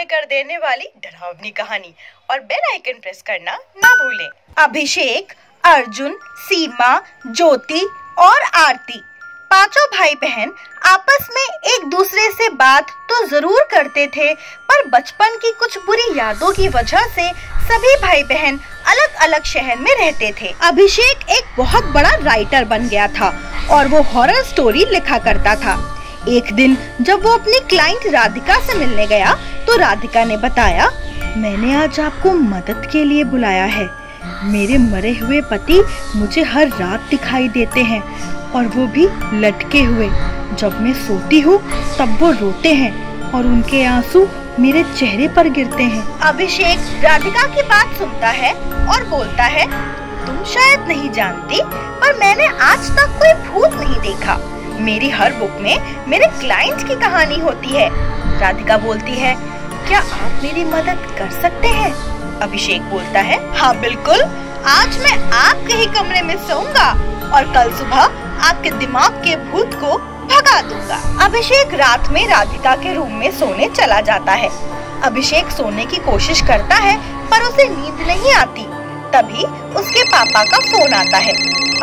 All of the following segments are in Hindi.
कर देने वाली डरावनी कहानी, और बेल आइकन प्रेस करना ना भूलें। अभिषेक, अर्जुन, सीमा, ज्योति और आरती पांचों भाई बहन आपस में एक दूसरे से बात तो जरूर करते थे, पर बचपन की कुछ बुरी यादों की वजह से सभी भाई बहन अलग अलग शहर में रहते थे। अभिषेक एक बहुत बड़ा राइटर बन गया था और वो हॉरर स्टोरी लिखा करता था। एक दिन जब वो अपनी क्लाइंट राधिका से मिलने गया तो राधिका ने बताया, मैंने आज आपको मदद के लिए बुलाया है। मेरे मरे हुए पति मुझे हर रात दिखाई देते हैं और वो भी लटके हुए। जब मैं सोती हूँ तब वो रोते हैं और उनके आंसू मेरे चेहरे पर गिरते हैं। अभिषेक राधिका की बात सुनता है और बोलता है, तुम शायद नहीं जानती, पर मैंने आज तक कोई भूत नहीं देखा। मेरी हर बुक में मेरे क्लाइंट की कहानी होती है। राधिका बोलती है, क्या आप मेरी मदद कर सकते हैं? अभिषेक बोलता है, हाँ बिल्कुल, आज मैं आपके ही कमरे में सोऊंगा और कल सुबह आपके दिमाग के भूत को भगा दूंगा। अभिषेक रात में राधिका के रूम में सोने चला जाता है। अभिषेक सोने की कोशिश करता है पर उसे नींद नहीं आती। तभी उसके पापा का फोन आता है।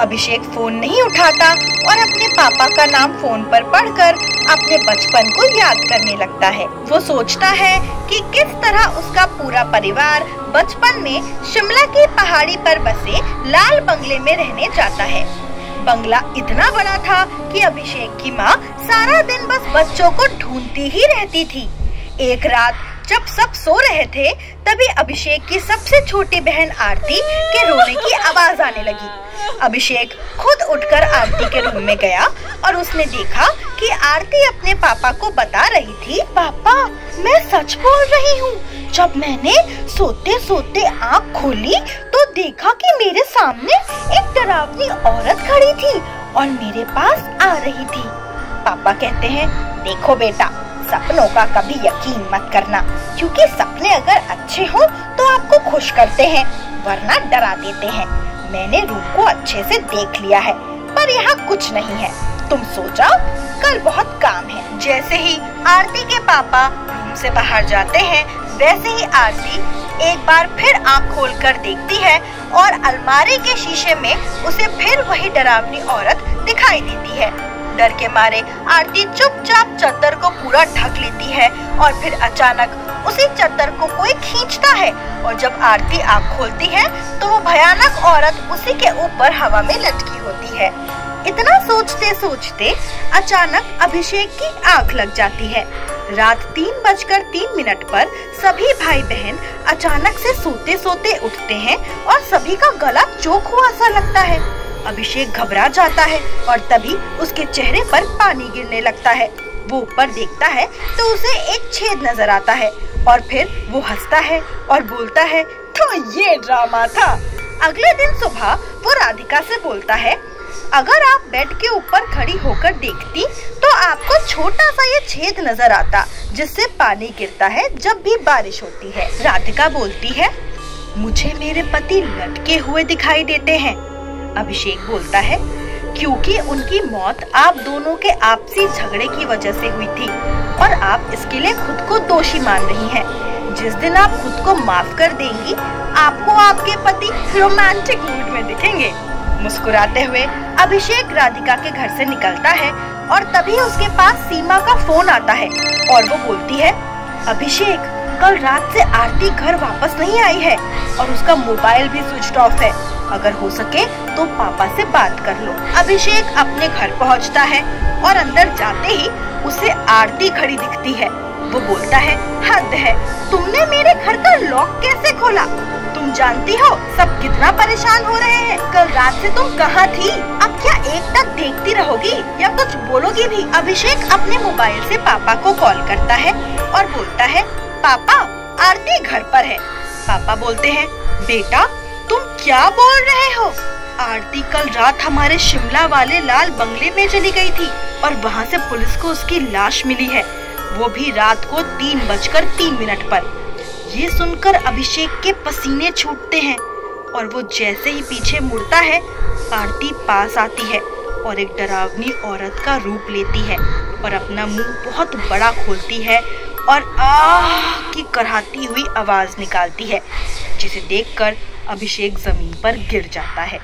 अभिषेक फोन नहीं उठाता और अपने पापा का नाम फोन पर पढ़कर अपने बचपन को याद करने लगता है। वो सोचता है कि किस तरह उसका पूरा परिवार बचपन में शिमला की पहाड़ी पर बसे लाल बंगले में रहने जाता है। बंगला इतना बड़ा था कि अभिषेक की माँ सारा दिन बस बच्चों को ढूंढती ही रहती थी। एक रात जब सब सो रहे थे तभी अभिषेक की सबसे छोटी बहन आरती के रोने की आवाज आने लगी। अभिषेक खुद उठकर आरती के रूम में गया और उसने देखा कि आरती अपने पापा को बता रही थी, पापा मैं सच बोल रही हूँ। जब मैंने सोते सोते आँख खोली तो देखा कि मेरे सामने एक डरावनी औरत खड़ी थी और मेरे पास आ रही थी। पापा कहते हैं, देखो बेटा, सपनों का कभी यकीन मत करना, क्योंकि सपने अगर अच्छे हों तो आपको खुश करते हैं, वरना डरा देते हैं। मैंने रूम को अच्छे से देख लिया है, पर यहाँ कुछ नहीं है। तुम सो जाओ, कल बहुत काम है। जैसे ही आरती के पापा रूम से बाहर जाते हैं, वैसे ही आरती एक बार फिर आँख खोलकर देखती है और अलमारी के शीशे में उसे फिर वही डरावनी औरत दिखाई देती है। डर के मारे आरती चुपचाप चद्दर को पूरा ढक लेती है और फिर अचानक उसी चद्दर को कोई खींचता है और जब आरती आँख खोलती है तो वो भयानक औरत उसी के ऊपर हवा में लटकी होती है। इतना सोचते सोचते अचानक अभिषेक की आँख लग जाती है। रात 3:03 पर सभी भाई बहन अचानक से सोते सोते उठते हैं और सभी का गला चोक हुआ सा लगता है। अभिषेक घबरा जाता है और तभी उसके चेहरे पर पानी गिरने लगता है। वो ऊपर देखता है तो उसे एक छेद नजर आता है और फिर वो हंसता है और बोलता है, तो ये ड्रामा था। अगले दिन सुबह वो राधिका से बोलता है, अगर आप बेड के ऊपर खड़ी होकर देखती तो आपको छोटा सा ये छेद नजर आता जिससे पानी गिरता है जब भी बारिश होती है। राधिका बोलती है, मुझे मेरे पति लटके हुए दिखाई देते हैं। अभिषेक बोलता है, क्योंकि उनकी मौत आप दोनों के आपसी झगड़े की वजह से हुई थी और आप इसके लिए खुद को दोषी मान रही हैं। जिस दिन आप खुद को माफ कर देंगी, आपको आपके पति रोमांटिक मूड में दिखेंगे। मुस्कुराते हुए अभिषेक राधिका के घर से निकलता है और तभी उसके पास सीमा का फोन आता है और वो बोलती है, अभिषेक कल रात से आरती घर वापस नहीं आई है और उसका मोबाइल भी स्विच ऑफ है। अगर हो सके तो पापा से बात कर लो। अभिषेक अपने घर पहुंचता है और अंदर जाते ही उसे आरती खड़ी दिखती है। वो बोलता है, हद है, तुमने मेरे घर का लॉक कैसे खोला? तुम जानती हो सब कितना परेशान हो रहे हैं। कल रात से तुम कहाँ थी? अब क्या एक तक देखती रहोगी या कुछ बोलोगी भी? अभिषेक अपने मोबाइल से पापा को कॉल करता है और बोलता है, पापा आरती घर पर है। पापा बोलते हैं, बेटा तुम क्या बोल रहे हो? आरती कल रात हमारे शिमला वाले लाल बंगले में चली गई थी और वहाँ से पुलिस को उसकी लाश मिली है, वो भी रात को 3:03 पर। ये सुनकर अभिषेक के पसीने छूटते हैं और वो जैसे ही पीछे मुड़ता है, आरती पास आती है और एक डरावनी औरत का रूप लेती है और अपना मुंह बहुत बड़ा खोलती है और आह की कराहती हुई आवाज निकालती है, जिसे देखकर अभिषेक जमीन पर गिर जाता है।